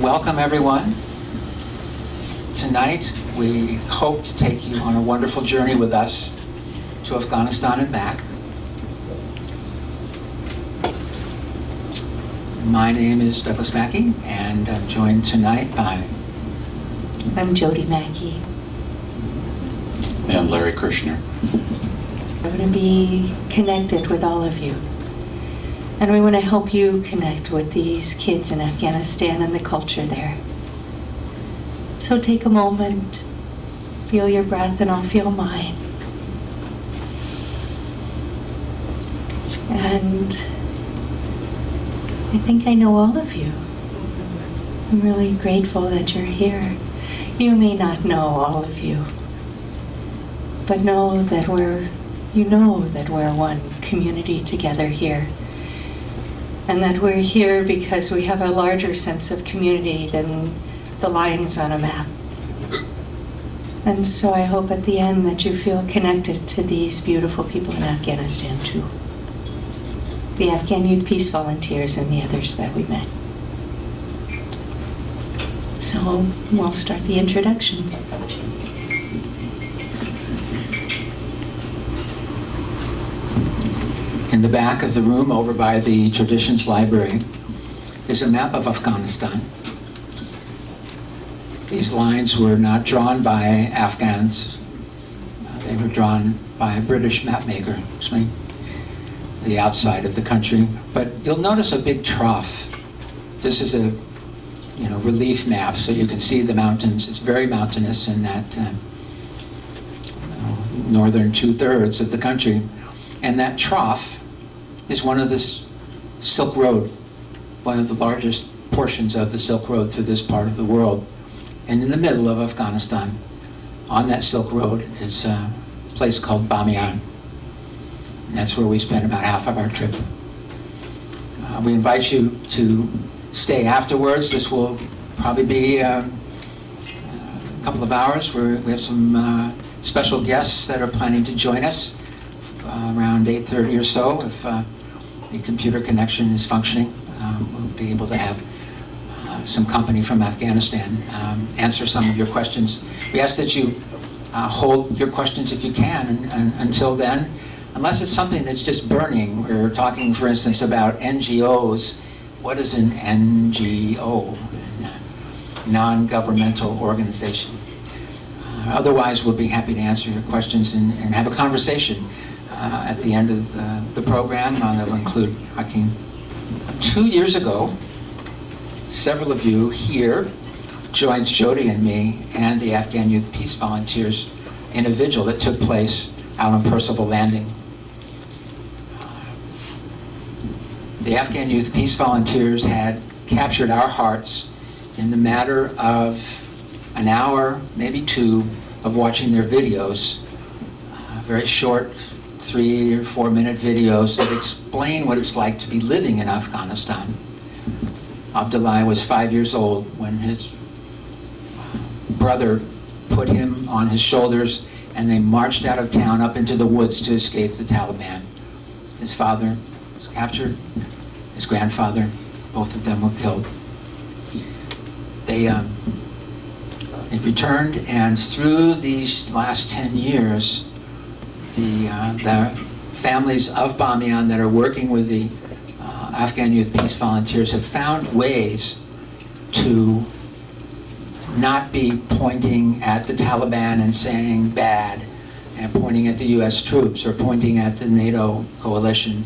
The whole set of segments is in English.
welcome everyone. Tonight we hope to take you on a wonderful journey with us to Afghanistan and back. My name is Douglas Mackey, and I'm joined tonight by... I'm Jody Mackey. And Larry Kerschner. We're going to be connected with all of you. And we want to help you connect with these kids in Afghanistan and the culture there. So take a moment, feel your breath, and I'll feel mine. And I think I know all of you. I'm really grateful that you're here. You may not know all of you, but know that we're one community together here. And that we're here because we have a larger sense of community than the lines on a map. And so I hope at the end that you feel connected to these beautiful people in Afghanistan too. The Afghan Youth Peace Volunteers and the others that we met. So we'll start the introductions. In the back of the room over by the Traditions Library is a map of Afghanistan. These lines were not drawn by Afghans. They were drawn by a British mapmaker, the outside of the country. But you'll notice a big trough. This is a relief map, so you can see the mountains. It's very mountainous in that northern 2/3 of the country. And that trough is one of this Silk Road, one of the largest portions of the Silk Road through this part of the world. And in the middle of Afghanistan, on that Silk Road, is a place called Bamiyan. And that's where we spent about half of our trip. We invite you to stay afterwards. This will probably be a couple of hours where we have some special guests that are planning to join us around 8:30 or so. If the computer connection is functioning, we'll be able to have some company from Afghanistan answer some of your questions. We ask that you hold your questions if you can until then, unless it's something that's just burning. We're talking, for instance, about NGOs. What is an NGO? Non-governmental organization. Otherwise, we'll be happy to answer your questions and have a conversation at the end of the program. That will include Hakeem. 2 years ago, several of you here joined Jody and me and the Afghan Youth Peace Volunteers in a vigil that took place out on Percival Landing. The Afghan Youth Peace Volunteers had captured our hearts in the matter of an hour, maybe two, of watching their videos, very short 3 or 4 minute videos that explain what it's like to be living in Afghanistan. Abdullah was 5 years old when his brother put him on his shoulders and they marched out of town up into the woods to escape the Taliban. His father was captured, his grandfather, both of them were killed. They returned, and through these last 10 years, the families of Bamiyan that are working with the Afghan Youth Peace Volunteers have found ways to not be pointing at the Taliban and saying bad, and pointing at the US troops, or pointing at the NATO coalition,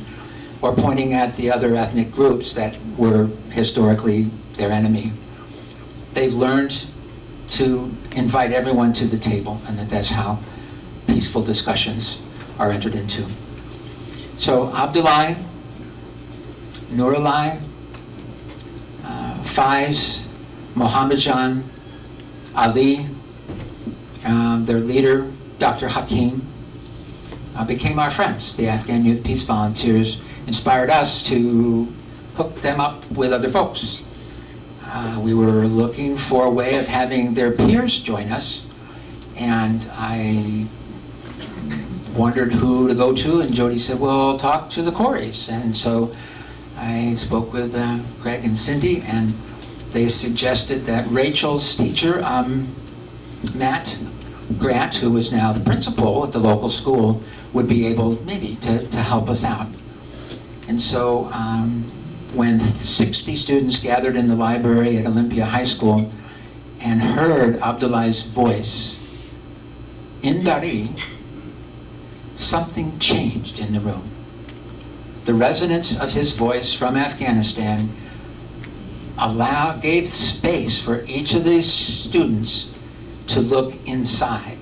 or pointing at the other ethnic groups that were historically their enemy. They've learned to invite everyone to the table, and that's how peaceful discussions are entered into. So Abdullah, Nurullah, Faiz, Mohammadjan, Ali, their leader, Dr. Hakeem, became our friends. The Afghan Youth Peace Volunteers inspired us to hook them up with other folks. We were looking for a way of having their peers join us, and I wondered who to go to, and Jody said, well, talk to the Coreys. And so I spoke with Greg and Cindy, and they suggested that Rachel's teacher, Matt Grant, who is now the principal at the local school, would be able maybe to help us out. And so when 60 students gathered in the library at Olympia High School and heard Abdullah's voice in Dari, something changed in the room. The resonance of his voice from Afghanistan gave space for each of these students to look inside.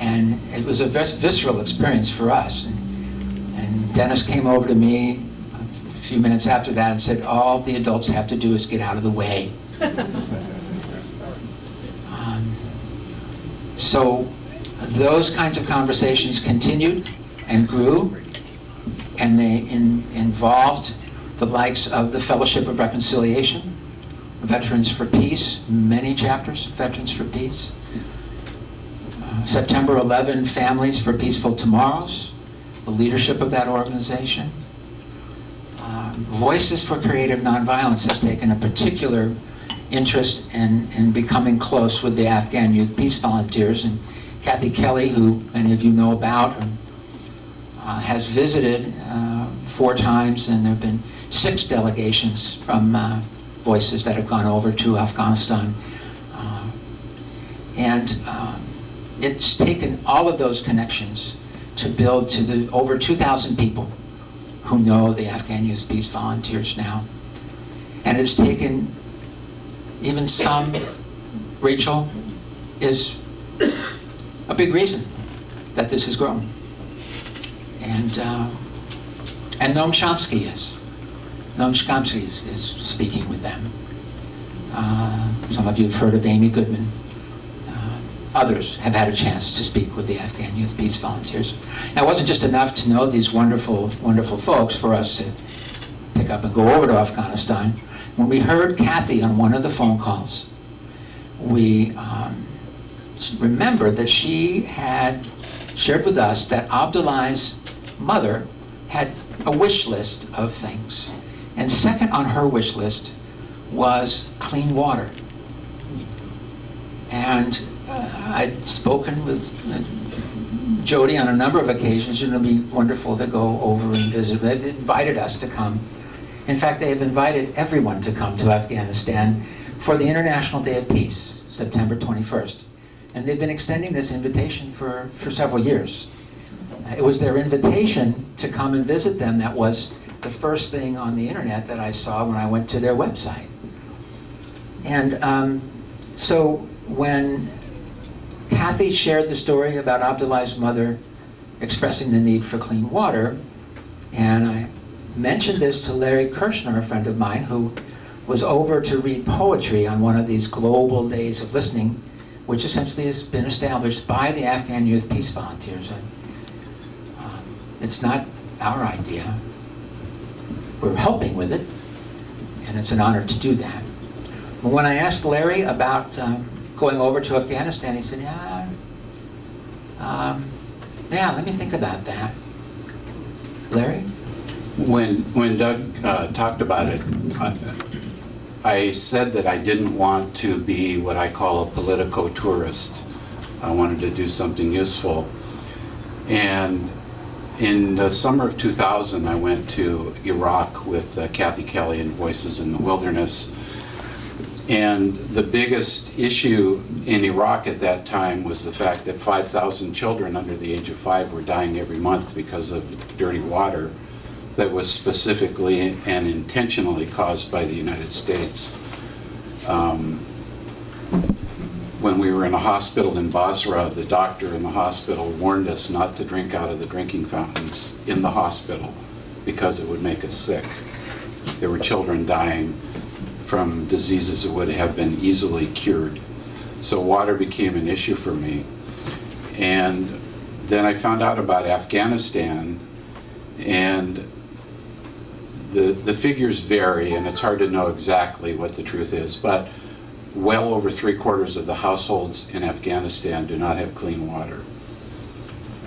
And it was a visceral experience for us. And Dennis came over to me a few minutes after that and said, all the adults have to do is get out of the way. So those kinds of conversations continued and grew, and they involved the likes of the Fellowship of Reconciliation, Veterans for Peace, many chapters, Veterans for Peace, September 11, Families for Peaceful Tomorrows, the leadership of that organization. Voices for Creative Nonviolence has taken a particular interest in becoming close with the Afghan Youth Peace Volunteers, and Kathy Kelly, who many of you know about, has visited 4 times, and there have been 6 delegations from Voices that have gone over to Afghanistan. And it's taken all of those connections to build to the over 2,000 people who know the Afghan Youth Peace Volunteers now. And it's taken even some, Rachel is a big reason that this has grown. And Noam Chomsky is. Noam Chomsky is speaking with them. Some of you have heard of Amy Goodman. Others have had a chance to speak with the Afghan Youth Peace Volunteers. Now, it wasn't just enough to know these wonderful, wonderful folks for us to pick up and go over to Afghanistan. When we heard Kathy on one of the phone calls, we remembered that she had shared with us that Abdullah's mother had a wish list of things. And second on her wish list was clean water. And I'd spoken with Jody on a number of occasions, and it would be wonderful to go over and visit. They've invited us to come. In fact, they have invited everyone to come to Afghanistan for the International Day of Peace, September 21st. And they've been extending this invitation for several years. It was their invitation to come and visit them that was the first thing on the internet that I saw when I went to their website. And so when Kathy shared the story about Abdullah's mother expressing the need for clean water, and I mentioned this to Larry Kerschner, a friend of mine, who was over to read poetry on one of these global days of listening, which essentially has been established by the Afghan Youth Peace Volunteers. And, it's not our idea. We're helping with it, and it's an honor to do that. But when I asked Larry about going over to Afghanistan, he said, yeah, let me think about that. Larry? When Doug talked about it, I said that I didn't want to be what I call a politico tourist. I wanted to do something useful. And in the summer of 2000, I went to Iraq with Kathy Kelly and Voices in the Wilderness. And the biggest issue in Iraq at that time was the fact that 5,000 children under the age of 5 were dying every month because of dirty water that was specifically and intentionally caused by the United States. When we were in a hospital in Basra, the doctor in the hospital warned us not to drink out of the drinking fountains in the hospital because it would make us sick. There were children dying from diseases that would have been easily cured. So water became an issue for me. And then I found out about Afghanistan, and the figures vary, and it's hard to know exactly what the truth is, but well over 3/4 of the households in Afghanistan do not have clean water.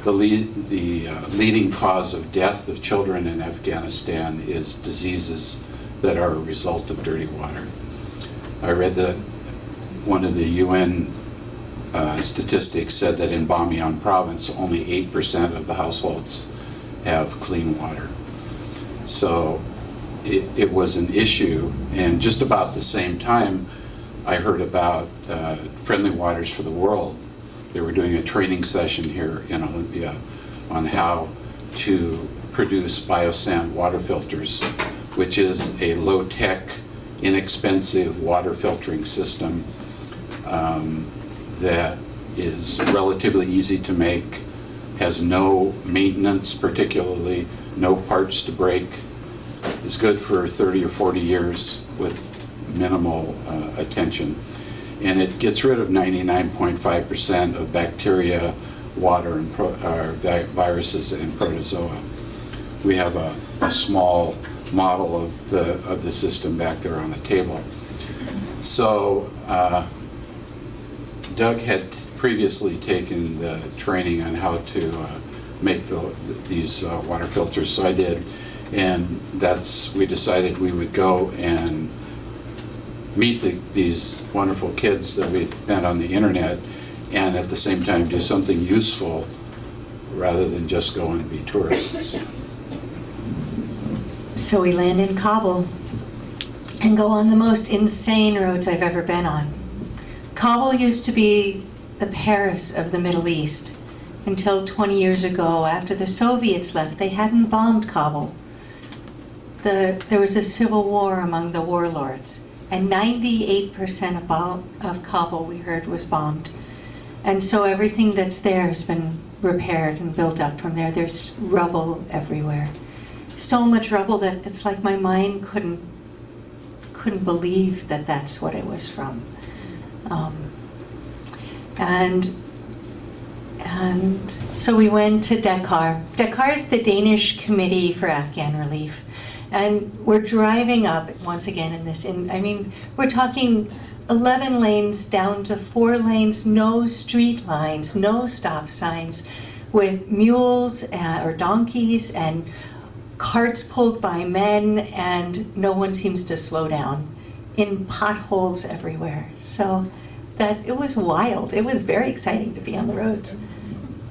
The leading cause of death of children in Afghanistan is diseases that are a result of dirty water. I read one of the UN statistics said that in Bamyan province, only 8% of the households have clean water. So it was an issue, and just about the same time, I heard about Friendly Waters for the World. They were doing a training session here in Olympia on how to produce biosand water filters, which is a low-tech, inexpensive water filtering system that is relatively easy to make, has no maintenance particularly, no parts to break, is good for 30 or 40 years with minimal attention. And it gets rid of 99.5% of bacteria, water, and viruses and protozoa. We have a small model of the system back there on the table. So Doug had previously taken the training on how to make these water filters, so I did. And we decided we would go and meet these wonderful kids that we met on the internet, and at the same time do something useful rather than just go and be tourists. So we land in Kabul and go on the most insane roads I've ever been on. Kabul used to be the Paris of the Middle East until 20 years ago. After the Soviets left, they hadn't bombed Kabul. There was a civil war among the warlords, and 98% of Kabul, we heard, was bombed. And so everything that's there has been repaired and built up from there. There's rubble everywhere. So much rubble that it's like my mind couldn't believe that that's what it was from. And so we went to Dakar. Dakar is the Danish Committee for Afghan Relief. And we're driving up, once again, we're talking 11 lanes down to 4 lanes, no street lines, no stop signs, with mules or donkeys and carts pulled by men, and no one seems to slow down, in potholes everywhere. So it was wild. It was very exciting to be on the roads.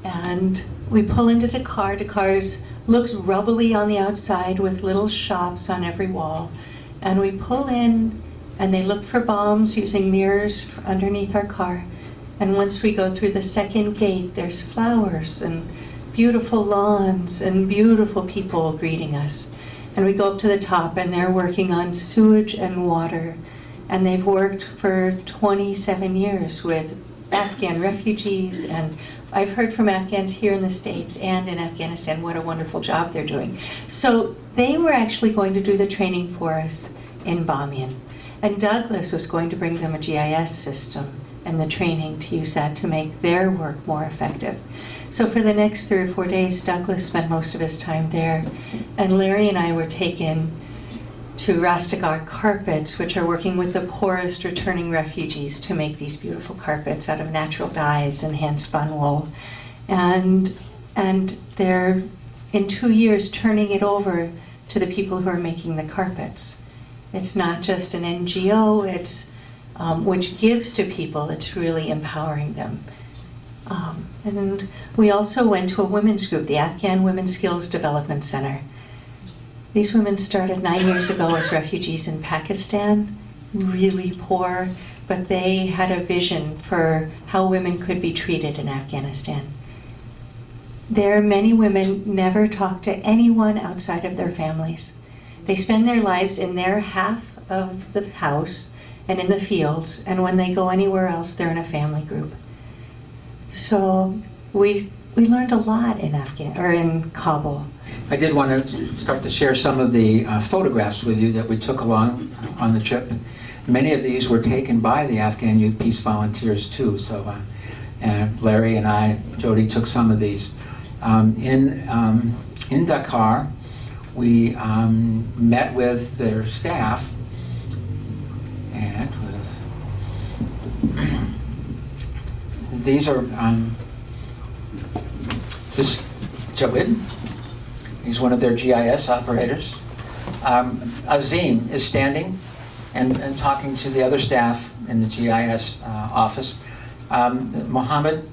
And we pull into Dakar. Dakar's looks rubbly on the outside with little shops on every wall. And we pull in, and they look for bombs using mirrors underneath our car. And once we go through the second gate, there's flowers and beautiful lawns and beautiful people greeting us. And we go up to the top, and they're working on sewage and water. And they've worked for 27 years with Afghan refugees, and I've heard from Afghans here in the States and in Afghanistan what a wonderful job they're doing. So they were actually going to do the training for us in Bamyan. And Douglas was going to bring them a GIS system and the training to use that to make their work more effective. So for the next 3 or 4 days, Douglas spent most of his time there. And Larry and I were taken to Rastagar Carpets, which are working with the poorest returning refugees to make these beautiful carpets out of natural dyes and hand-spun wool. And they're, in 2 years, turning it over to the people who are making the carpets. It's not just an NGO, which gives to people, it's really empowering them. And we also went to a women's group, the Afghan Women's Skills Development Center. These women started 9 years ago as refugees in Pakistan, really poor, but they had a vision for how women could be treated in Afghanistan. There, many women never talk to anyone outside of their families. They spend their lives in their half of the house and in the fields, and when they go anywhere else, they're in a family group. So we learned a lot in Kabul. I did want to start to share some of the photographs with you that we took along on the trip. Many of these were taken by the Afghan Youth Peace Volunteers too. So Larry and I, Jody, took some of these. In Dakar, we met with their staff, and these are this is Jawid. He's one of their GIS operators. Azim is standing, and talking to the other staff in the GIS office. Mohammed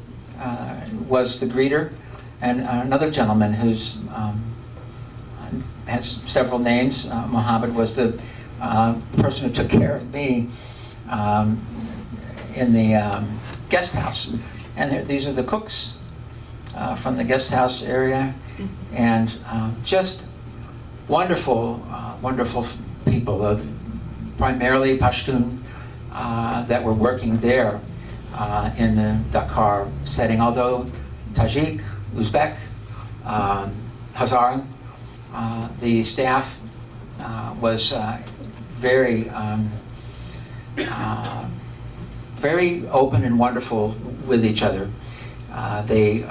was the greeter, and another gentleman who's has several names. Mohammed was the person who took care of me in the guest house. And these are the cooks from the guest house area, and just wonderful, wonderful people, primarily Pashtun that were working there in the Dakar setting, although Tajik, Uzbek, Hazara, the staff was very, very open and wonderful with each other. They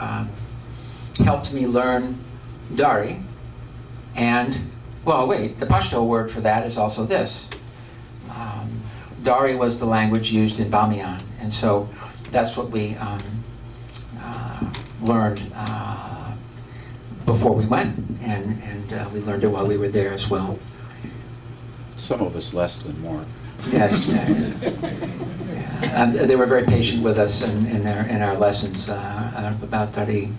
helped me learn Dari, and, well, wait, the Pashto word for that is also this. Dari was the language used in Bamiyan, and so that's what we learned before we went, and we learned it while we were there as well. Some of us less than more. Yes. They were very patient with us in our lessons about Dari.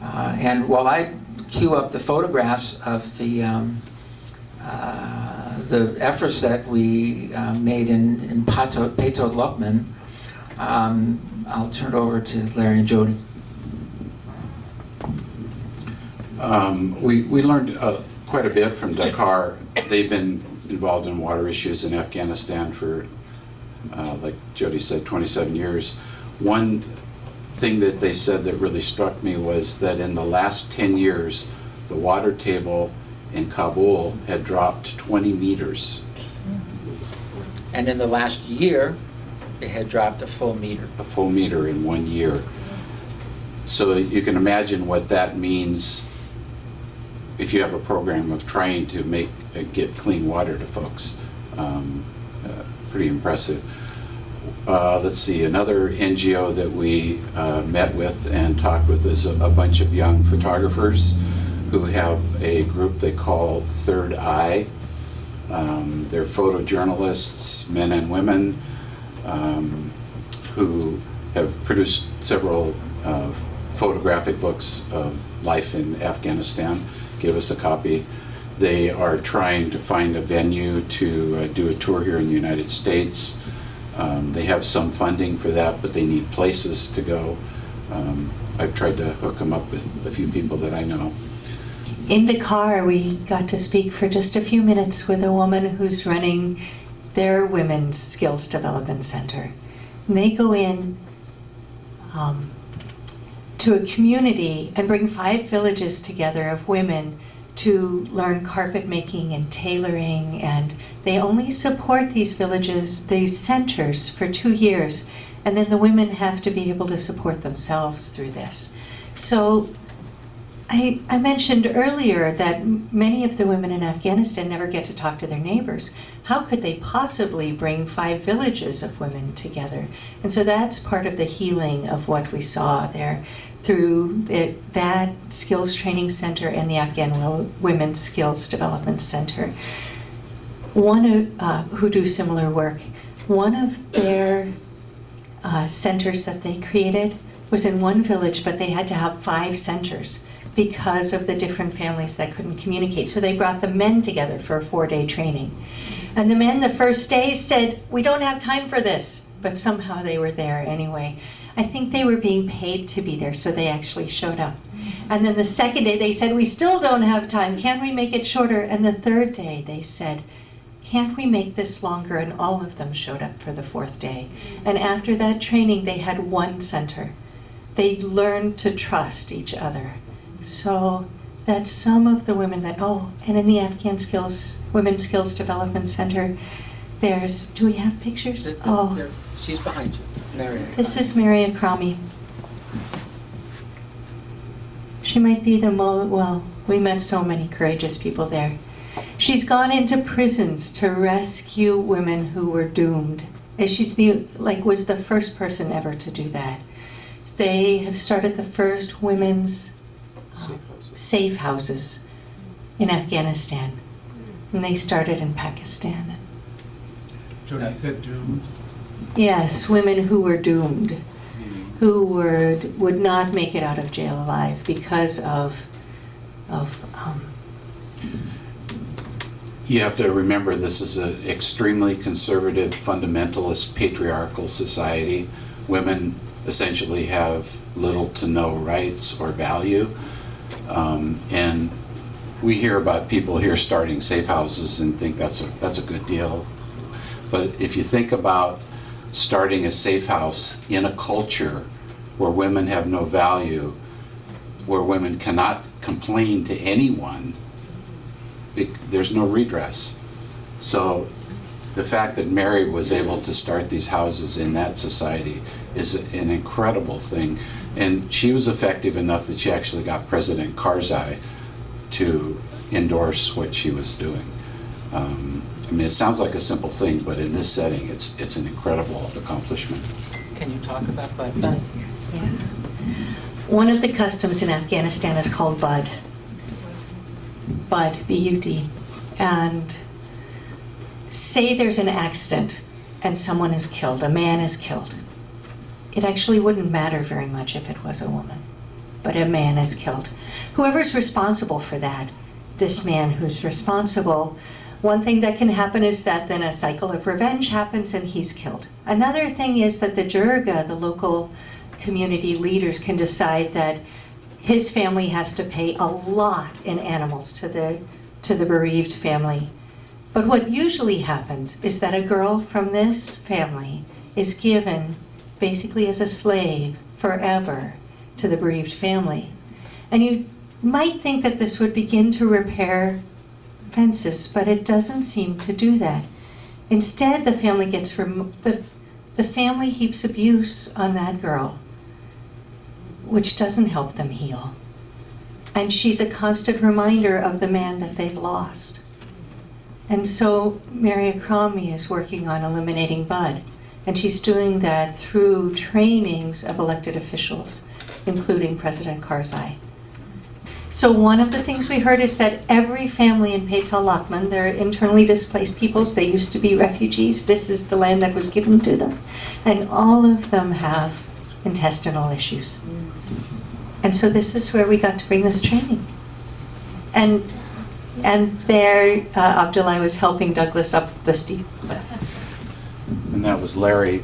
And while I queue up the photographs of the efforts that we made in Patod Lokman, I'll turn it over to Larry and Jody. We learned quite a bit from Dakar. They've been involved in water issues in Afghanistan for, like Jody said, 27 years. One thing that they said that really struck me was that in the last 10 years, the water table in Kabul had dropped 20 meters. And in the last year, it had dropped a full meter. A full meter in 1 year. So you can imagine what that means if you have a program of trying to get clean water to folks. Pretty impressive. Let's see, another NGO that we met with and talked with is a bunch of young photographers who have a group they call Third Eye. They're photojournalists, men and women, who have produced several photographic books of life in Afghanistan. Give us a copy. They are trying to find a venue to do a tour here in the United States. They have some funding for that, but they need places to go. I've tried to hook them up with a few people that I know. In Dakar, we got to speak for just a few minutes with a woman who's running their Women's Skills Development Center. And they go in to a community and bring 5 villages together of women to learn carpet making and tailoring, and they only support these villages, these centers, for 2 years, and then the women have to be able to support themselves through this. So I mentioned earlier that many of the women in Afghanistan never get to talk to their neighbors. How could they possibly bring 5 villages of women together? And so that's part of the healing of what we saw there through that skills training center and the Afghan Women's Skills Development Center. Who do similar work. One of their centers that they created was in one village, but they had to have 5 centers because of the different families that couldn't communicate. So they brought the men together for a 4-day training. And the men the first day said, "We don't have time for this," but somehow they were there anyway. I think they were being paid to be there, so they actually showed up. And then the second day they said, "We still don't have time, can't we make it shorter?" And the third day they said, "Can't we make this longer?" And all of them showed up for the 4th day. And after that training, they had 1 center. They learned to trust each other. So that's some of the women that, and in the Afghan Women's Skills Development Center, do we have pictures? She's behind you, Mary. This is Mary Akrami. She might be we met so many courageous people there. She's gone into prisons to rescue women who were doomed. And she's was the first person ever to do that. They have started the first women's safe houses in Afghanistan. And they started in Pakistan. Jody said doomed. Yes, women who were doomed, who would not make it out of jail alive because of You have to remember this is an extremely conservative, fundamentalist, patriarchal society. Women essentially have little to no rights or value. And we hear about people here starting safe houses and think that's a good deal. But if you think about starting a safe house in a culture where women have no value, where women cannot complain to anyone, there's no redress. So the fact that Mary was able to start these houses in that society is an incredible thing. And she was effective enough that she actually got President Karzai to endorse what she was doing. I mean, it sounds like a simple thing, but in this setting, it's an incredible accomplishment. Can you talk about Bud? Bud. Yeah. One of the customs in Afghanistan is called Bud. Bud, B-U-D. And say there's an accident and someone is killed, a man is killed. It actually wouldn't matter very much if it was a woman, but a man is killed. Whoever's responsible for that, this man who's responsible, one thing that can happen is that then a cycle of revenge happens and he's killed. Another thing is that the Jirga, the local community leaders, can decide that his family has to pay a lot in animals to the bereaved family. But what usually happens is that a girl from this family is given basically as a slave forever to the bereaved family. And you might think that this would begin to repair fences, but it doesn't seem to do that. Instead, the family gets the family heaps abuse on that girl, which doesn't help them heal. And she's a constant reminder of the man that they've lost. And so Mary Akrami is working on eliminating Bud, and she's doing that through trainings of elected officials, including President Karzai. So one of the things we heard is that every family in Paytal Lakman, they're internally displaced peoples, they used to be refugees, this is the land that was given to them, and all of them have intestinal issues. And so this is where we got to bring this training. And there, Abdullah was helping Douglas up the steep cliff. And that was Larry,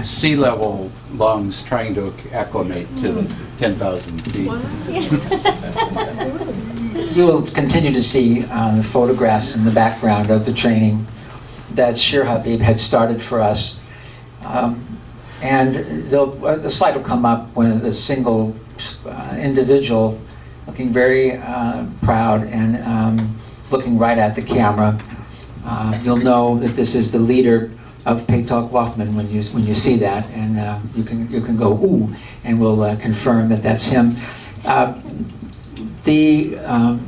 sea level lungs trying to acclimate to 10,000 feet. You will continue to see photographs in the background of the training that Shir Habib had started for us. And the slide will come up with a single individual looking very proud and looking right at the camera. You'll know that this is the leader of Paytal Lakman when you see that, and you can go ooh, and we'll confirm that that's him. The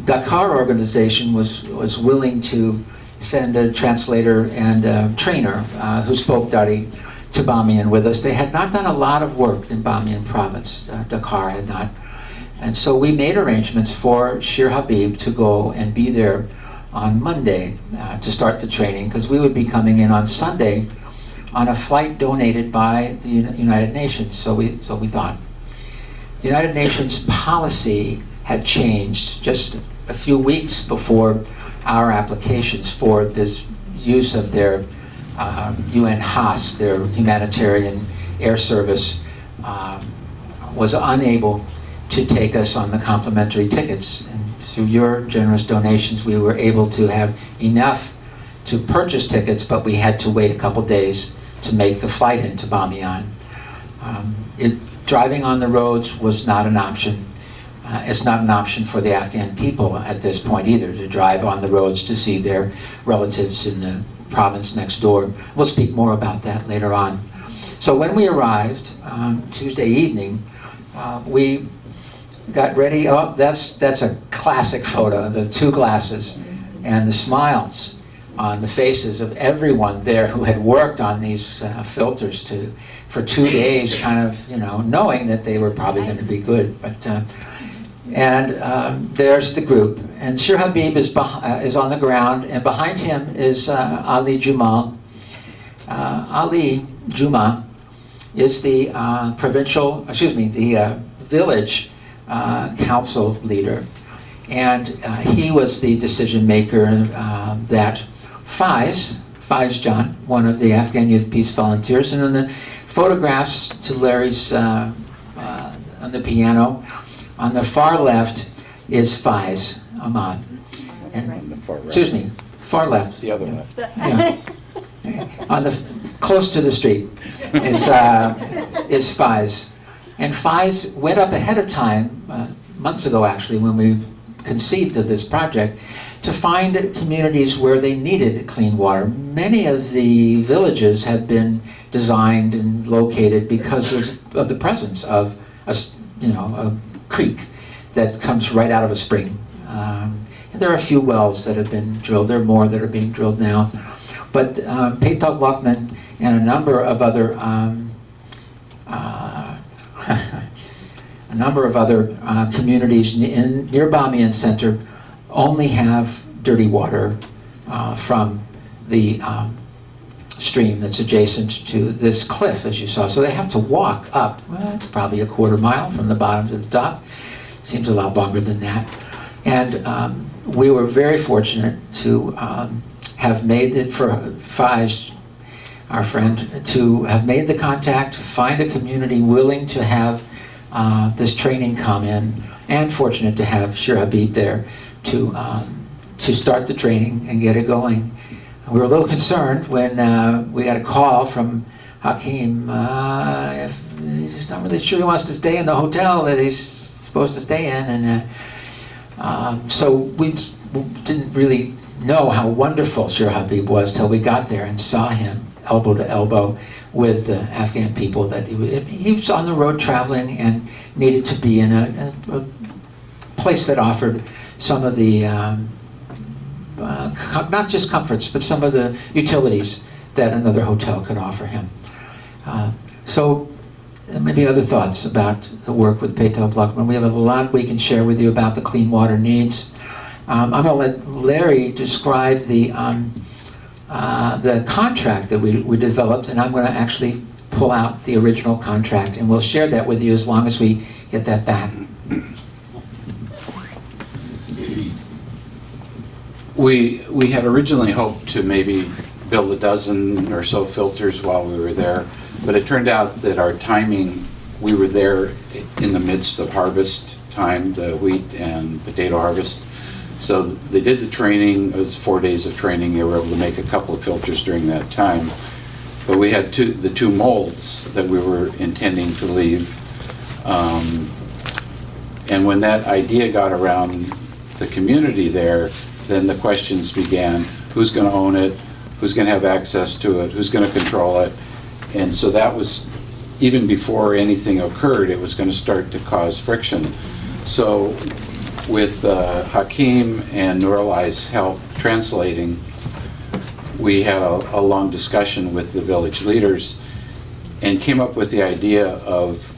Dakar organization was willing to send a translator and a trainer who spoke Dari to Bamiyan with us. They had not done a lot of work in Bamiyan province. Dakar had not. And so we made arrangements for Shir Habib to go and be there on Monday to start the training, because we would be coming in on Sunday on a flight donated by the United Nations. So we thought. The United Nations policy had changed just a few weeks before our applications for this use of their UN HAS, their humanitarian air service, was unable to take us on the complimentary tickets. And through your generous donations, we were able to have enough to purchase tickets, but we had to wait a couple days to make the flight into Bamiyan. Driving on the roads was not an option. It's not an option for the Afghan people at this point either, to drive on the roads to see their relatives in the province next door. We'll speak more about that later on. So when we arrived Tuesday evening, we got ready. Oh, that's a classic photo, the two glasses and the smiles on the faces of everyone there who had worked on these filters for 2 days, kind of, knowing that they were probably going to be good. But there's the group, and Shir Habib is on the ground, and behind him is Ali Jumal, Ali Juma is the the village council leader, and he was the decision maker that Faiz John, one of the Afghan Youth Peace Volunteers, and then the photographs to Larry's on the piano. On the far left is Faiz Ahmad. On the far right. Excuse me, far left. The other left. Yeah. On the close to the street is Faiz, and Faiz went up ahead of time, months ago actually, when we conceived of this project, to find communities where they needed clean water. Many of the villages have been designed and located because of the presence of a creek that comes right out of a spring. And there are a few wells that have been drilled. There are more that are being drilled now. But Paytog Lockman and a number of other communities near Bamiyan Center only have dirty water from the stream that's adjacent to this cliff, as you saw. So they have to walk up, it's probably a quarter mile from the bottom to the top. Seems a lot longer than that. And we were very fortunate to have made it for Faiz, our friend, to have made the contact, find a community willing to have this training come in, and fortunate to have Shir Habib there to start the training and get it going. We were a little concerned when we got a call from Hakim. If he's not really sure he wants to stay in the hotel that he's supposed to stay in, and so we didn't really know how wonderful Shir Habib was till we got there and saw him elbow to elbow with the Afghan people. That he was on the road traveling and needed to be in a place that offered some of the not just comforts, but some of the utilities that another hotel could offer him. So maybe other thoughts about the work with Paytog Lockman. We have a lot we can share with you about the clean water needs. I'm going to let Larry describe the contract that we developed, and I'm going to actually pull out the original contract, and we'll share that with you as long as we get that back. We had originally hoped to maybe build a dozen or so filters while we were there, but it turned out that our timing, we were there in the midst of harvest time, the wheat and potato harvest. So they did the training. It was 4 days of training. They were able to make a couple of filters during that time. But we had the two molds that we were intending to leave. And when that idea got around the community there, then the questions began: who's going to own it? Who's going to have access to it? Who's going to control it? And so that was, even before anything occurred, it was going to start to cause friction. So with Hakim and Nurulai's help translating, we had a long discussion with the village leaders and came up with the idea of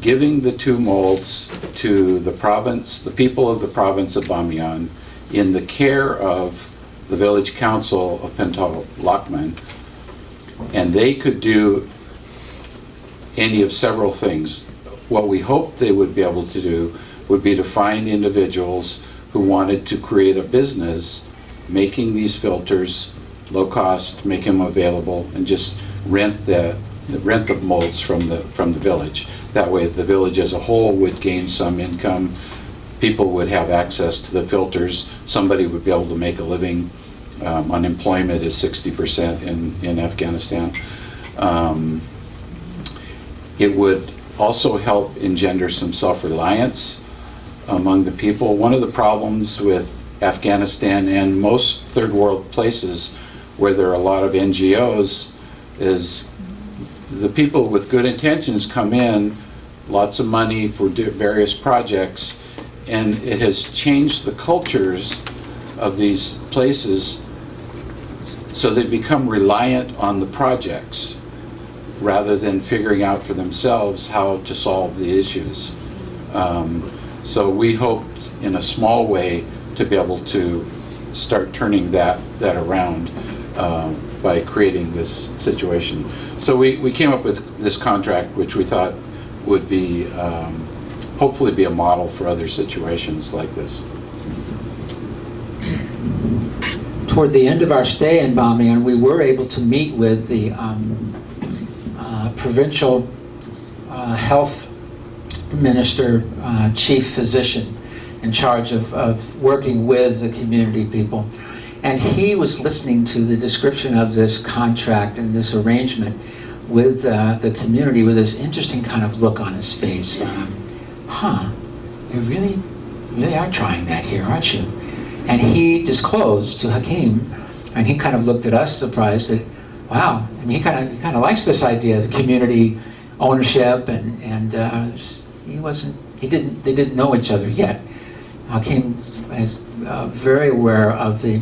giving the two molds to the province, the people of the province of Bamiyan, in the care of the village council of Paytog Lockman, and they could do any of several things. What we hoped they would be able to do would be to find individuals who wanted to create a business making these filters low cost, make them available, and just rent the molds from the village. That way the village as a whole would gain some income. People would have access to the filters. Somebody would be able to make a living. Unemployment is 60% in Afghanistan. It would also help engender some self-reliance among the people. One of the problems with Afghanistan and most third world places where there are a lot of NGOs is the people with good intentions come in, lots of money for various projects, and it has changed the cultures of these places so they become reliant on the projects rather than figuring out for themselves how to solve the issues. So we hoped in a small way to be able to start turning that around. by creating this situation. So we came up with this contract, which we thought would be hopefully be a model for other situations like this. Toward the end of our stay in Bamiyan, we were able to meet with the provincial health minister, chief physician in charge of working with the community people. And he was listening to the description of this contract and this arrangement with the community with this interesting kind of look on his face. You really are trying that here, aren't you? And he disclosed to Hakim, and he kind of looked at us surprised that, wow, I mean, he kind of likes this idea of community ownership, and they didn't know each other yet. Hakim is very aware of the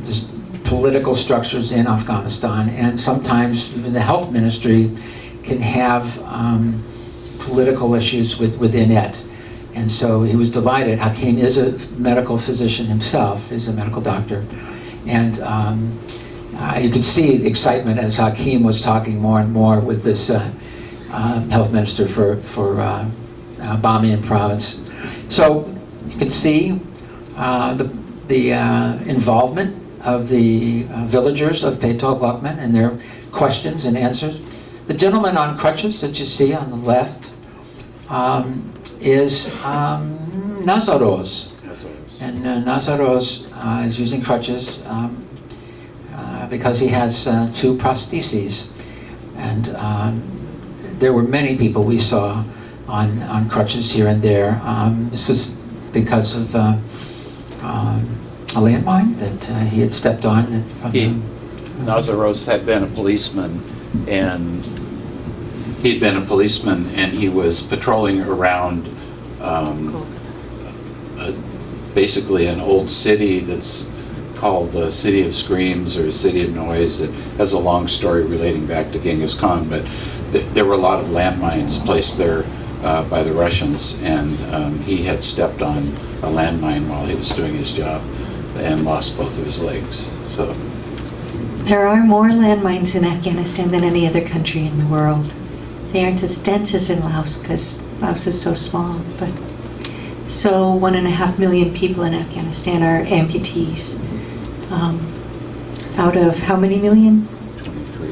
this political structures in Afghanistan, and sometimes even the health ministry can have political issues within it. And so he was delighted. Hakim is a medical physician himself, he's a medical doctor. And you could see the excitement as Hakim was talking more and more with this health minister for Bamiyan province. So you can see the involvement of the villagers of Petol Lokman and their questions and answers. The gentleman on crutches that you see on the left is Nazaroz. And Nazaroz is using crutches because he has 2 prostheses. And there were many people we saw on crutches here and there. This was because of a landmine that he had stepped on. Nazaroz had been a policeman, and he'd been a policeman, and he was patrolling around basically an old city that's called the City of Screams or City of Noise. It has a long story relating back to Genghis Khan, but there were a lot of landmines placed there by the Russians, and he had stepped on a landmine while he was doing his job and lost both of his legs. So there are more landmines in Afghanistan than any other country in the world. They aren't as dense as in Laos because Laos is so small. But so 1.5 million people in Afghanistan are amputees. Out of how many million?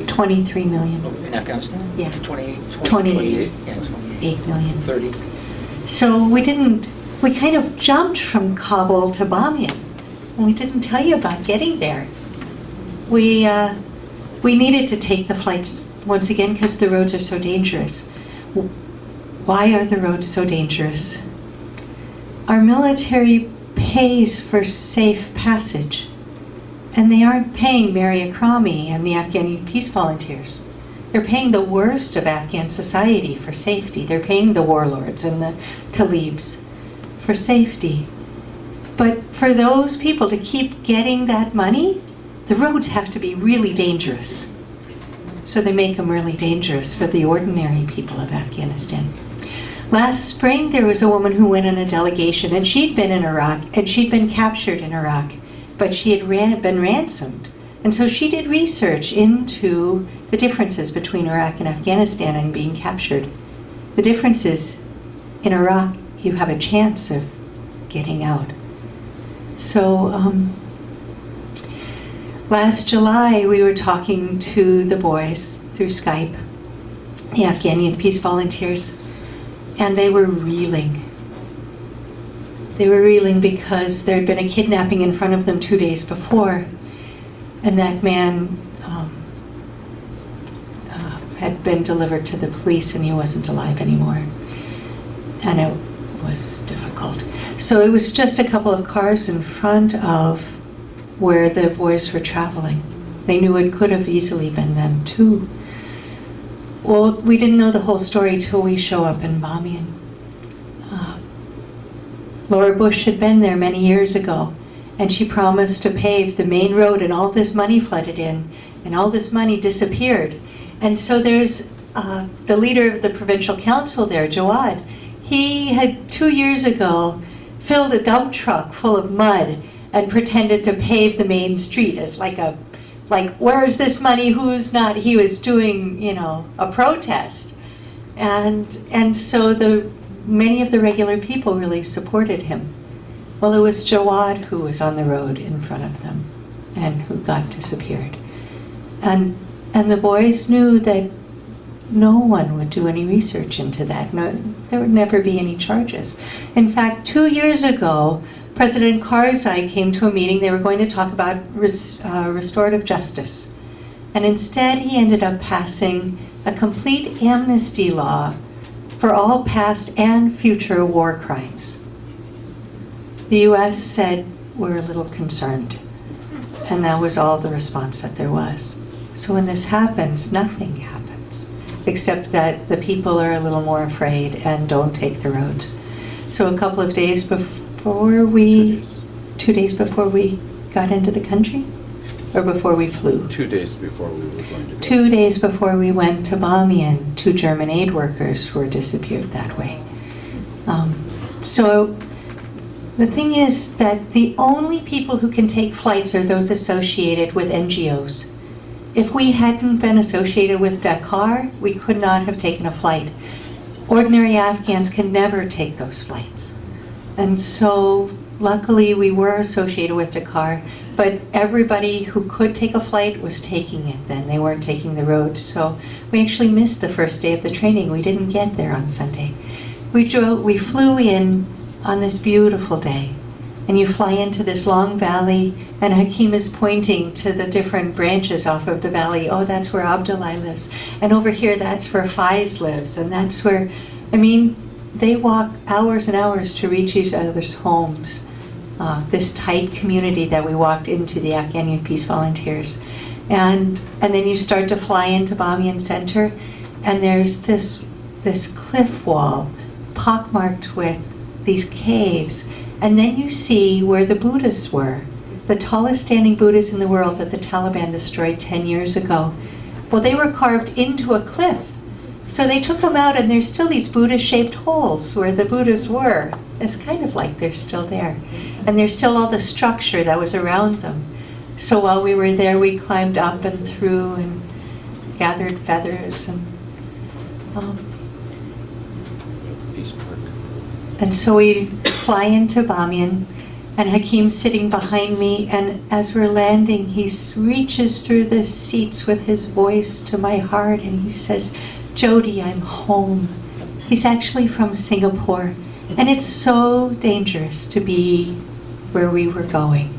23 million. In Afghanistan? Yeah. 28. Yeah, 8 million. 30. So we kind of jumped from Kabul to Bamiyan. And we didn't tell you about getting there. We needed to take the flights once again because the roads are so dangerous. Why are the roads so dangerous? Our military pays for safe passage, and they aren't paying Mary Akrami and the Afghan Youth Peace Volunteers. They're paying the worst of Afghan society for safety. They're paying the warlords and the talibs for safety. But for those people to keep getting that money, the roads have to be really dangerous. So they make them really dangerous for the ordinary people of Afghanistan. Last spring, there was a woman who went on a delegation, and she'd been in Iraq, and she'd been captured in Iraq, but she had been ransomed. And so she did research into the differences between Iraq and Afghanistan and being captured. The difference is, in Iraq, you have a chance of getting out. So last July, we were talking to the boys through Skype, the Afghan Youth Peace Volunteers, and they were reeling. They were reeling because there had been a kidnapping in front of them 2 days before, and that man had been delivered to the police and he wasn't alive anymore. And it was difficult. So it was just a couple of cars in front of where the boys were traveling. They knew it could have easily been them too. Well, we didn't know the whole story till we show up in Bamiyan. Laura Bush had been there many years ago, and she promised to pave the main road, and all this money flooded in, and all this money disappeared. And so there's the leader of the provincial council there, Jawad. He had 2 years ago filled a dump truck full of mud and pretended to pave the main street as like a like, where's this money, who's not? He was doing, you know, a protest. And so many of the regular people really supported him. Well, it was Jawad who was on the road in front of them and who got disappeared. And the boys knew that no one would do any research into that. No, there would never be any charges. In fact, 2 years ago, President Karzai came to a meeting. They were going to talk about restorative justice. And instead, he ended up passing a complete amnesty law for all past and future war crimes. The US said, we're a little concerned. And that was all the response that there was. So when this happens, nothing happens, except that the people are a little more afraid and don't take the roads. So a couple of days before we, 2 days before we got into the country, or before we flew? 2 days before we were going to go. 2 days before we went to Bamiyan, 2 German aid workers were disappeared that way. So the thing is that the only people who can take flights are those associated with NGOs. If we hadn't been associated with Dakar, we could not have taken a flight. Ordinary Afghans can never take those flights. And so luckily we were associated with Dakar, but everybody who could take a flight was taking it then. They weren't taking the road. So we actually missed the first day of the training. We didn't get there on Sunday. We flew in on this beautiful day, and you fly into this long valley, and Hakeem is pointing to the different branches off of the valley. Oh, that's where Abdullah lives. And over here, that's where Faiz lives. And that's where, I mean, they walk hours and hours to reach each other's homes. This tight community that we walked into, the Afghan Youth Peace Volunteers. And then you start to fly into Bamiyan Center, and there's this cliff wall pockmarked with these caves. And then you see where the Buddhists were, the tallest standing Buddhists in the world that the Taliban destroyed 10 years ago. Well, they were carved into a cliff. So they took them out, and there's still these Buddha-shaped holes where the Buddhists were. It's kind of like they're still there. And there's still all the structure that was around them. So while we were there, we climbed up and through and gathered feathers. And so we fly into Bamiyan, and Hakeem's sitting behind me, and as we're landing, he reaches through the seats with his voice to my heart, and he says, "Jody, I'm home." He's actually from Singapore, and it's so dangerous to be where we were going.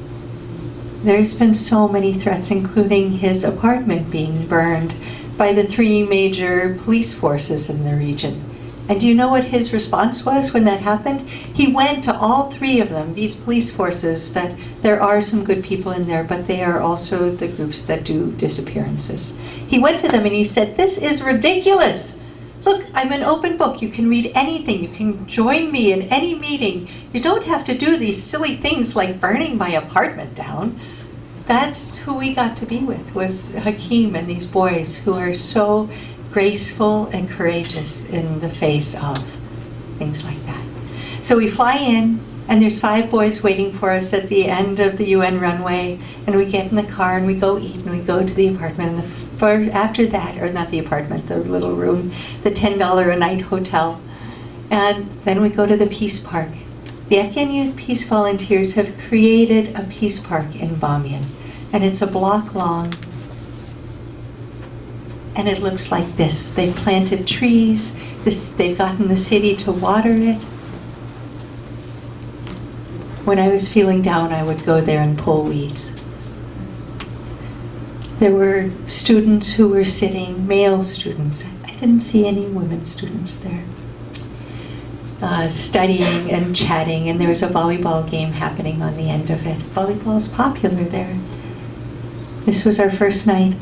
There's been so many threats, including his apartment being burned by the 3 major police forces in the region. And do you know what his response was when that happened? He went to all 3 of them, these police forces, that there are some good people in there, but they are also the groups that do disappearances. He went to them and he said, "This is ridiculous. Look, I'm an open book. You can read anything. You can join me in any meeting. You don't have to do these silly things like burning my apartment down." That's who we got to be with, was Hakeem and these boys who are so graceful and courageous in the face of things like that. So we fly in, and there's 5 boys waiting for us at the end of the UN runway, and we get in the car and we go eat and we go to the apartment. And after that, or not the apartment, the little room, the $10 a night hotel, and then we go to the Peace Park. The Afghan Youth Peace Volunteers have created a peace park in Bamiyan, and it's a block long. And it looks like this. They've planted trees. They've gotten the city to water it. When I was feeling down, I would go there and pull weeds. There were students who were sitting, male students. I didn't see any women students there. Studying and chatting, and there was a volleyball game happening on the end of it. Volleyball is popular there. This was our first night.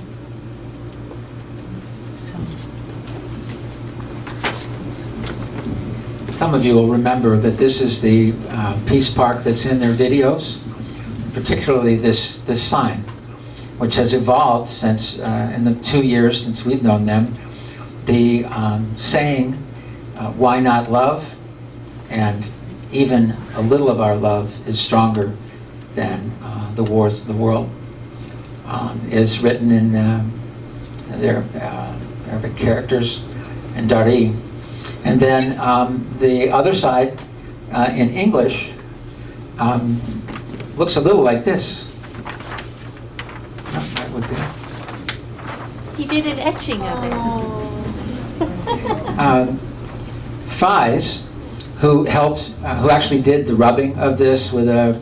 Some of you will remember that this is the Peace Park that's in their videos, particularly this sign, which has evolved since, in the 2 years since we've known them. The saying, "Why not love?" and "Even a little of our love is stronger than the wars of the world." is written in their Arabic characters and Dari. And then the other side in English looks a little like this. That would be. He did an etching of it. Faiz, who actually did the rubbing of this with a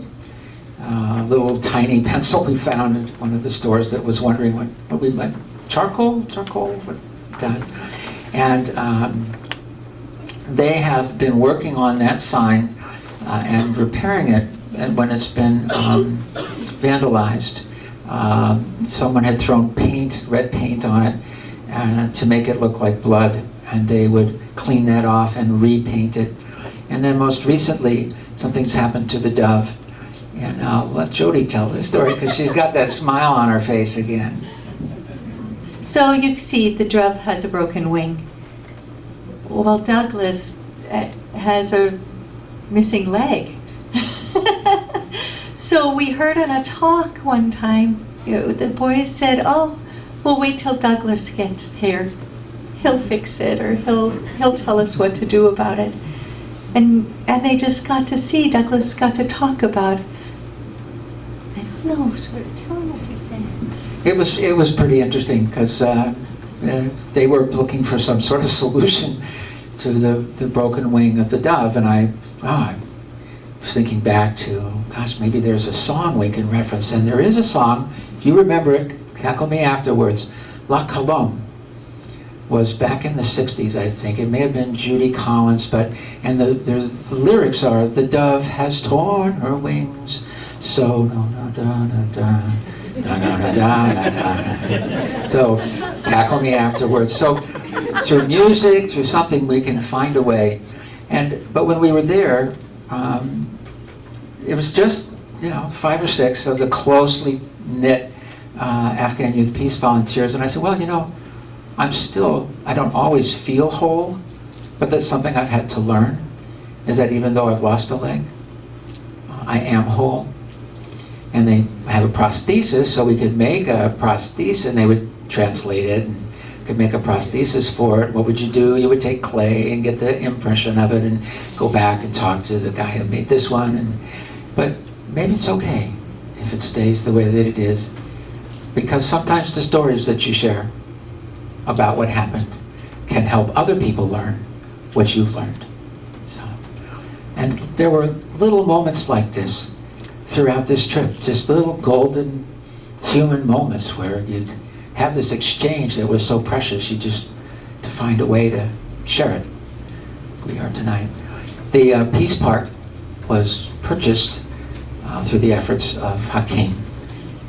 little tiny pencil we found in one of the stores that was wondering what we meant. Charcoal, what that? And they have been working on that sign and repairing it when it's been vandalized. Someone had thrown red paint on it to make it look like blood, and they would clean that off and repaint it. And then most recently, something's happened to the dove. And I'll let Jody tell the story because she's got that smile on her face again. So you can see the dove has a broken wing. Well, Douglas has a missing leg. So we heard on a talk one time, the boys said, "Oh, we'll wait till Douglas gets here. He'll fix it, or he'll tell us what to do about it." And they just got to see, Douglas got to talk about it. No, sort of tell him what you're saying. It was pretty interesting because they were looking for some sort of solution to the broken wing of the dove, and I was thinking back to, gosh, maybe there's a song we can reference, and there is a song. If you remember it, tackle me afterwards. La Colombe was back in the 60s, I think. It may have been Judy Collins, and the lyrics are, "The dove has torn her wings, so so tackle me afterwards." So through music, through something, we can find a way. But when we were there, it was just 5 or 6 of the closely knit Afghan Youth Peace Volunteers, and I said, well, I don't always feel whole, but that's something I've had to learn, is that even though I've lost a leg, I am whole. And they have a prosthesis, so we could make a prosthesis, and they would translate it, and could make a prosthesis for it. What would you do? You would take clay and get the impression of it and go back and talk to the guy who made this one. But maybe it's okay if it stays the way that it is, because sometimes the stories that you share about what happened can help other people learn what you've learned. And there were little moments like this throughout this trip, just little golden human moments where you'd have this exchange that was so precious, to find a way to share it. We are tonight. The Peace Park was purchased through the efforts of Hakim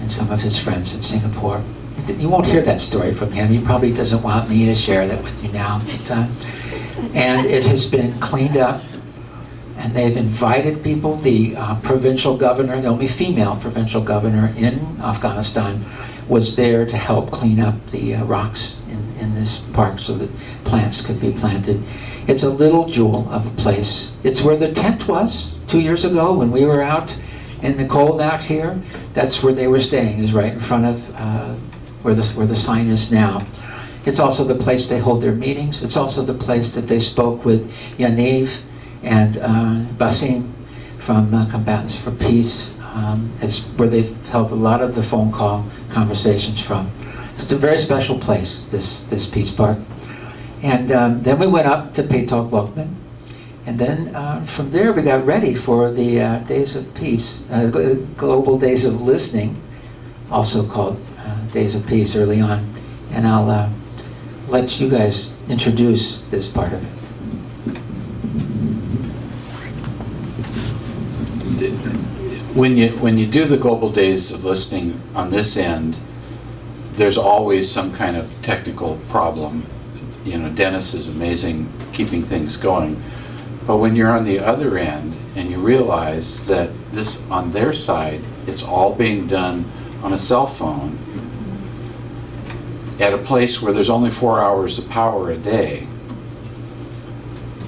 and some of his friends in Singapore. You won't hear that story from him. He probably doesn't want me to share that with you now. And it has been cleaned up, and they've invited people. The provincial governor, the only female provincial governor in Afghanistan, was there to help clean up the rocks in this park so that plants could be planted. It's a little jewel of a place. It's where the tent was 2 years ago when we were out in the cold out here. That's where they were staying, is right in front of where the sign is now. It's also the place they hold their meetings. It's also the place that they spoke with Yaniv and Basim from Combatants for Peace. It's where they've held a lot of the phone call conversations from. So it's a very special place, this Peace Park. And then we went up to Paytok Lokman. And then from there we got ready for the Days of Peace, Global Days of Listening, also called Days of Peace early on. And I'll let you guys introduce this part of it. When you do the Global Days of Listening on this end, there's always some kind of technical problem. Dennis is amazing keeping things going. But when you're on the other end and you realize that this, on their side, it's all being done on a cell phone at a place where there's only 4 hours of power a day,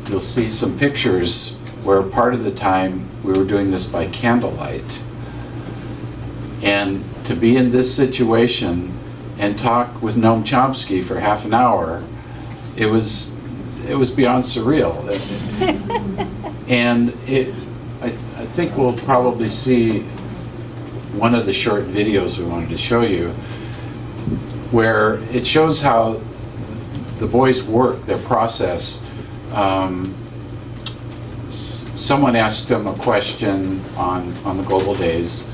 you'll see some pictures where part of the time we were doing this by candlelight. And to be in this situation and talk with Noam Chomsky for half an hour, it was beyond surreal. And I think we'll probably see one of the short videos we wanted to show you, where it shows how the boys work, their process. Someone asked them a question on the Global Days,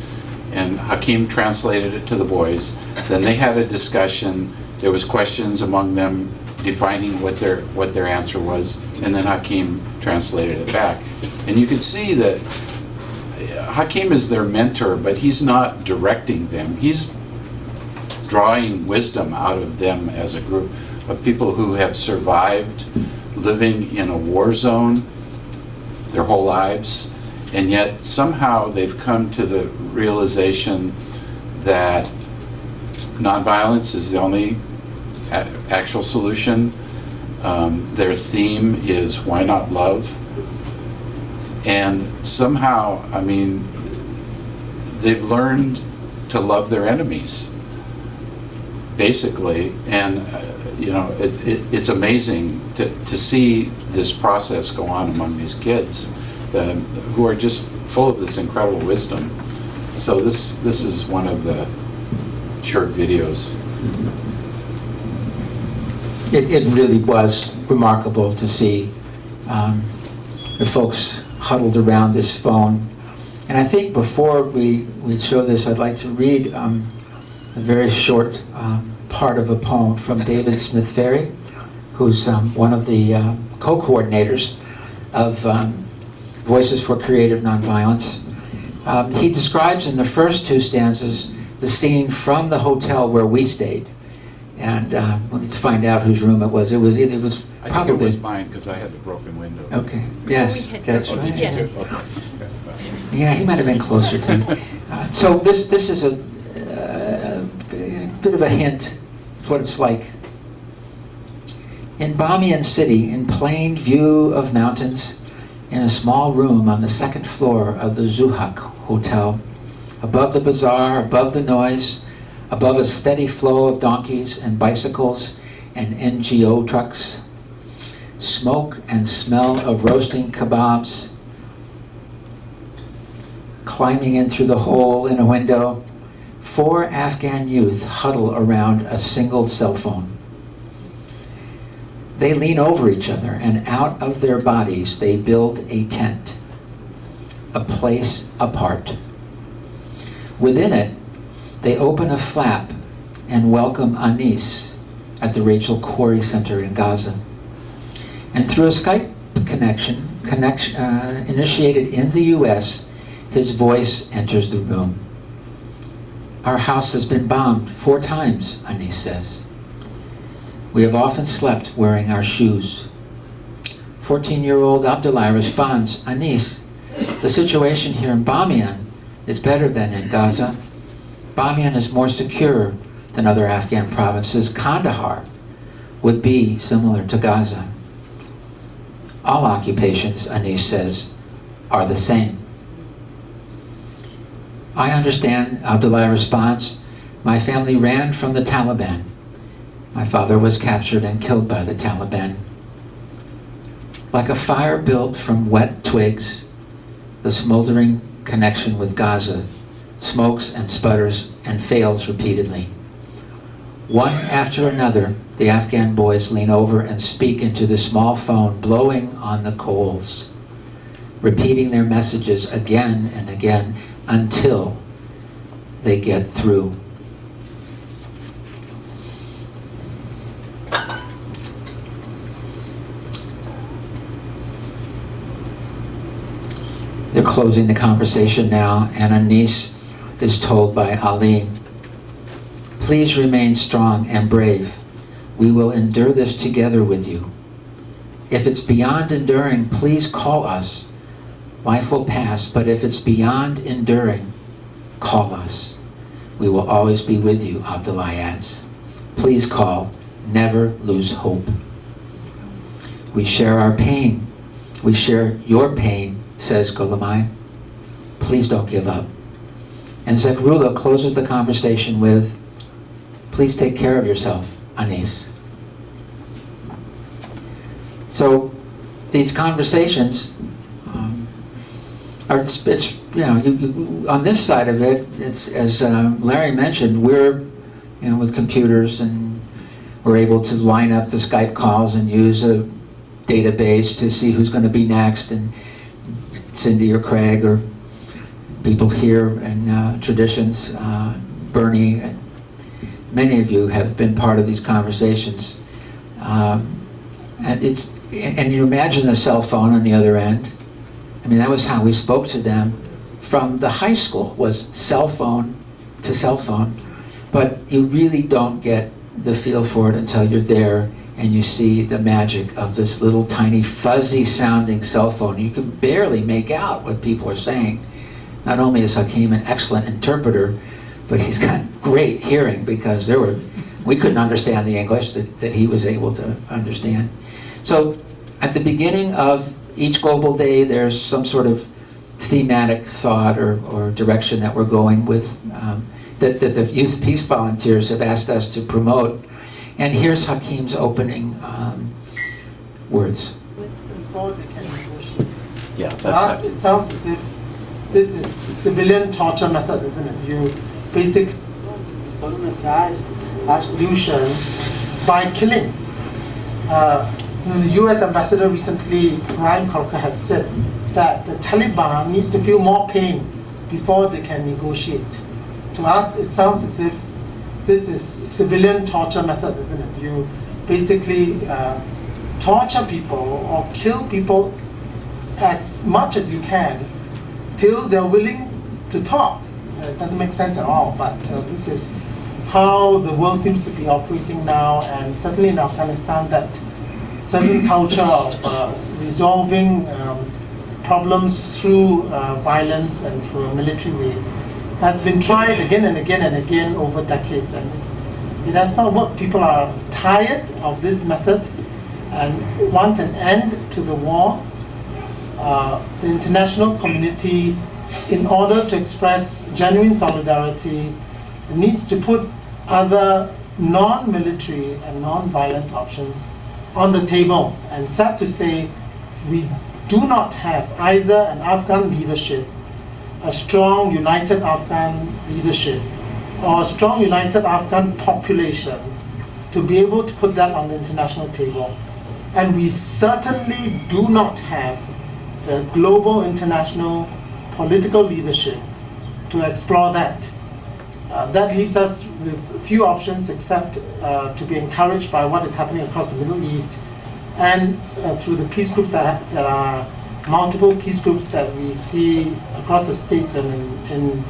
and Hakeem translated it to the boys. Then they had a discussion. There was questions among them defining what their answer was, and then Hakeem translated it back. And you can see that Hakeem is their mentor, but he's not directing them. He's drawing wisdom out of them as a group of people who have survived living in a war zone their whole lives, and yet somehow they've come to the realization that nonviolence is the only actual solution. Their theme is why not love? And somehow, I mean, they've learned to love their enemies, basically. And you know, it's amazing to see this process go on among these kids who are just full of this incredible wisdom. So this is one of the short videos. It really was remarkable to see the folks huddled around this phone. And I think before we show this, I'd like to read a very short part of a poem from David Smith Ferry, who's one of the co-coordinators of Voices for Creative Nonviolence. He describes in the first two stanzas the scene from the hotel where we stayed. And we'll need to find out whose room it was. It was I probably... think it was mine because I had the broken window. Okay, yes, that's Oh, right. did you Yes. do? Okay. Yeah, he might have been closer to me. So this is a bit of a hint of what it's like. In Bamiyan City, in plain view of mountains, in a small room on the second floor of the Zuhak Hotel, above the bazaar, above the noise, above a steady flow of donkeys and bicycles and NGO trucks, smoke and smell of roasting kebabs, climbing in through the hole in a window, 4 Afghan youth huddle around a single cell phone. They lean over each other, and out of their bodies they build a tent, a place apart. Within it, they open a flap and welcome Anis at the Rachel Corrie Center in Gaza. And through a Skype connection initiated in the US, his voice enters the room. Our house has been bombed 4 times, Anis says. We have often slept wearing our shoes. 14-year-old Abdullah responds, Anis, the situation here in Bamiyan is better than in Gaza. Bamiyan is more secure than other Afghan provinces. Kandahar would be similar to Gaza. All occupations, Anis says, are the same. I understand, Abdullah responds. My family ran from the Taliban. My father was captured and killed by the Taliban. Like a fire built from wet twigs, the smoldering connection with Gaza smokes and sputters and fails repeatedly. One after another, the Afghan boys lean over and speak into the small phone, blowing on the coals, repeating their messages again and again until they get through. They're closing the conversation now, and Anis is told by Ali, please remain strong and brave. We will endure this together with you. If it's beyond enduring, please call us. Life will pass, but if it's beyond enduring, call us. We will always be with you, Abdullah adds. Please call. Never lose hope. We share our pain. We share your pain, says Golamai. Please don't give up. And Zekrullah closes the conversation with, "Please take care of yourself, Anis." So these conversations are, it's, you know, on this side of it, it's, as Larry mentioned, we're, you know, with computers, and we're able to line up the Skype calls and use a database to see who's going to be next, and Cindy or Craig or people here and Traditions, Bernie, and many of you have been part of these conversations. And you imagine a cell phone on the other end. I mean, that was how we spoke to them from the high school, was cell phone to cell phone. But you really don't get the feel for it until you're there and you see the magic of this little tiny fuzzy sounding cell phone. You can barely make out what people are saying. Not only is Hakeem an excellent interpreter, but he's got great hearing, because we couldn't understand the English that he was able to understand. So at the beginning of each Global Day, there's some sort of thematic thought or direction that we're going with, that the Youth Peace Volunteers have asked us to promote. And here's Hakeem's opening words. Before they can negotiate. Yeah, To us, it sounds as if this is civilian torture method, isn't it? You basic solution by killing. The U.S. ambassador recently, Ryan Crocker, had said that the Taliban needs to feel more pain before they can negotiate. To us, it sounds as if this is civilian torture method, isn't it? You basically torture people or kill people as much as you can till they're willing to talk. It doesn't make sense at all, but this is how the world seems to be operating now, and certainly in Afghanistan, that certain culture of resolving problems through violence and through a military way has been tried again and again and again over decades, and it has not worked. People are tired of this method and want an end to the war. The international community, in order to express genuine solidarity, needs to put other non-military and non-violent options on the table. And sad to say, we do not have either an Afghan leadership, a strong, united Afghan leadership, or a strong, united Afghan population to be able to put that on the international table. And we certainly do not have the global international political leadership to explore that. That leaves us with few options except to be encouraged by what is happening across the Middle East, and through the peace groups that are multiple peace groups that we see across the States and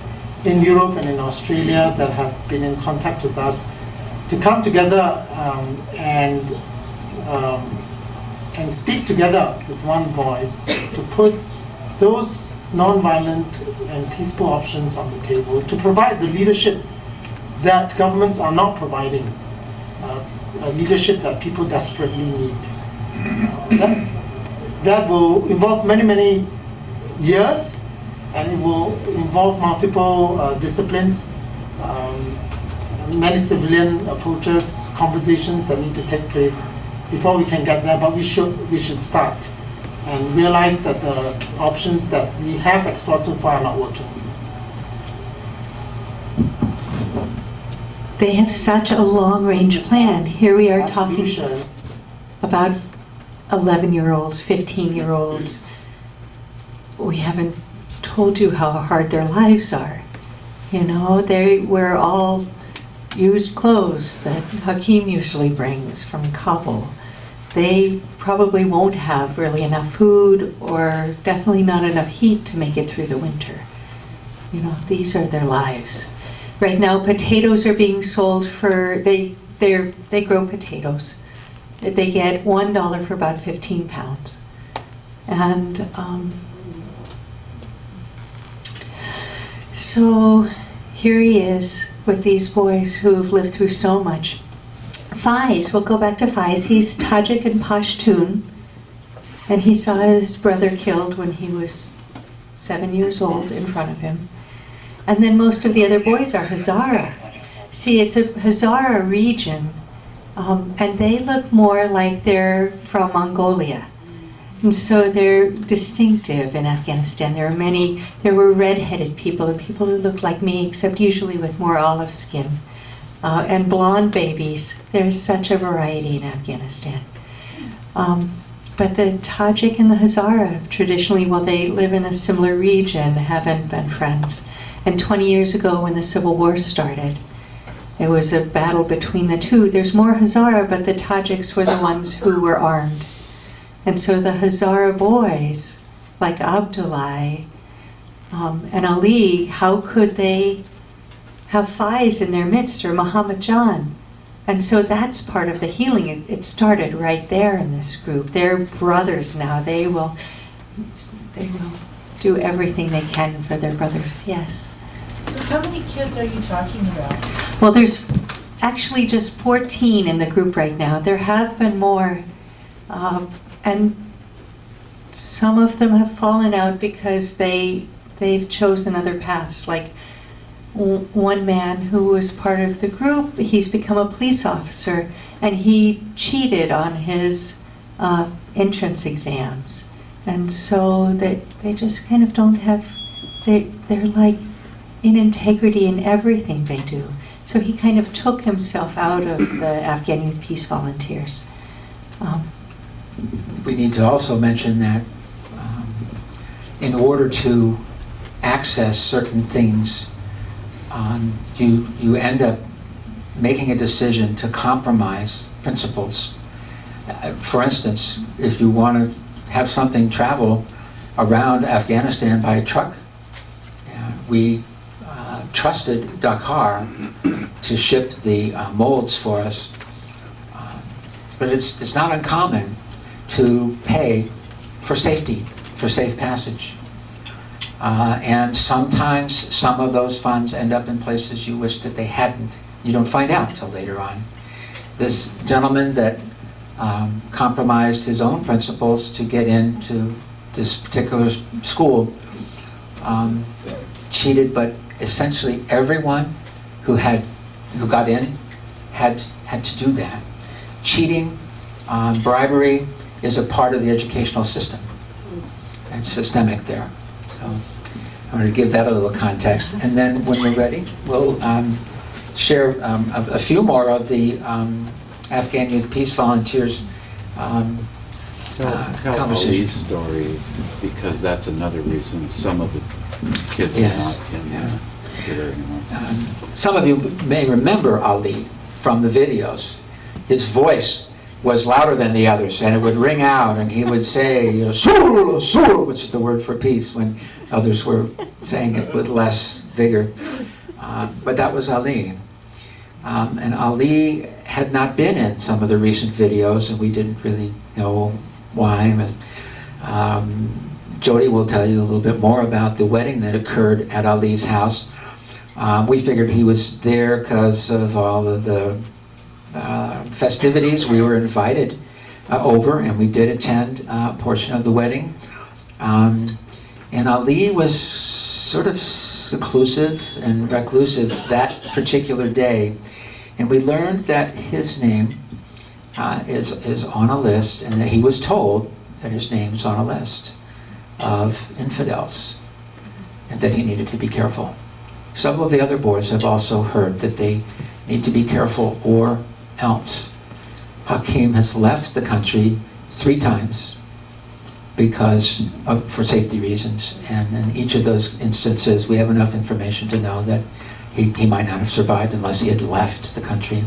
in Europe and in Australia that have been in contact with us, to come together and speak together with one voice, to put those non-violent and peaceful options on the table, to provide the leadership that governments are not providing, a leadership that people desperately need. That will involve many, many years, and it will involve multiple disciplines, many civilian approaches, conversations that need to take place before we can get there, but we should start and realize that the options that we have explored so far are not working. They have such a long-range plan. Here we are talking about 11-year-olds, 15-year-olds. We haven't told you how hard their lives are. You know, they wear all used clothes that Hakeem usually brings from Kabul. They probably won't have really enough food, or definitely not enough heat to make it through the winter. You know, these are their lives. Right now, potatoes are being sold for, they grow potatoes. They get $1 for about 15 pounds. And so here he is with these boys who've lived through so much. Faiz, we'll go back to Faiz. He's Tajik and Pashtun, and he saw his brother killed when he was 7 years old in front of him. And then most of the other boys are Hazara. See, it's a Hazara region, and they look more like they're from Mongolia. And so they're distinctive in Afghanistan. There were red-headed people, the people who looked like me, except usually with more olive skin, and blonde babies. There's such a variety in Afghanistan. But the Tajik and the Hazara, traditionally, while they live in a similar region, haven't been friends. And 20 years ago, when the Civil War started, there was a battle between the two. There's more Hazara, but the Tajiks were the ones who were armed. And so the Hazara boys, like Abdullah and Ali, how could they have Faiz in their midst, or Muhammad Jan? And so that's part of the healing. It started right there in this group. They're brothers now. They will do everything they can for their brothers. Yes. So how many kids are you talking about? Well, there's actually just 14 in the group right now. There have been more, and some of them have fallen out because they've chosen other paths. Like one man who was part of the group, he's become a police officer, and he cheated on his entrance exams. And so they just kind of don't have, they're like in integrity in everything they do. So he kind of took himself out of the Afghan Youth Peace Volunteers. We need to also mention that in order to access certain things, you end up making a decision to compromise principles. For instance, if you want to have something travel around Afghanistan by truck, we trusted Dakar to ship the molds for us. But it's not uncommon to pay for safety, for safe passage. And sometimes some of those funds end up in places you wish that they hadn't. You don't find out until later on. This gentleman that compromised his own principles to get into this particular school cheated, but essentially everyone who got in had to do that. Cheating, bribery is a part of the educational system. It's systemic there. So I'm going to give that a little context, and then when we're ready, we'll share a few more of the Afghan Youth Peace Volunteers Tell conversation. Ali's story, because that's another reason some of the kids Yes. are not in there anymore. Some of you may remember Ali from the videos. His voice was louder than the others, and it would ring out, and he would say, "Sul, Sul," which is the word for peace, when others were saying it with less vigor. But that was Ali. And Ali had not been in some of the recent videos, and we didn't really know why. Jody will tell you a little bit more about the wedding that occurred at Ali's house. We figured he was there because of all of the festivities. We were invited over, and we did attend a portion of the wedding. And Ali was sort of seclusive and reclusive that particular day. And we learned that his name is on a list, and that he was told that his name is on a list of infidels, and that he needed to be careful. Several of the other boys have also heard that they need to be careful, or else. Hakim has left the country 3 times for safety reasons, and in each of those instances we have enough information to know that he might not have survived unless he had left the country.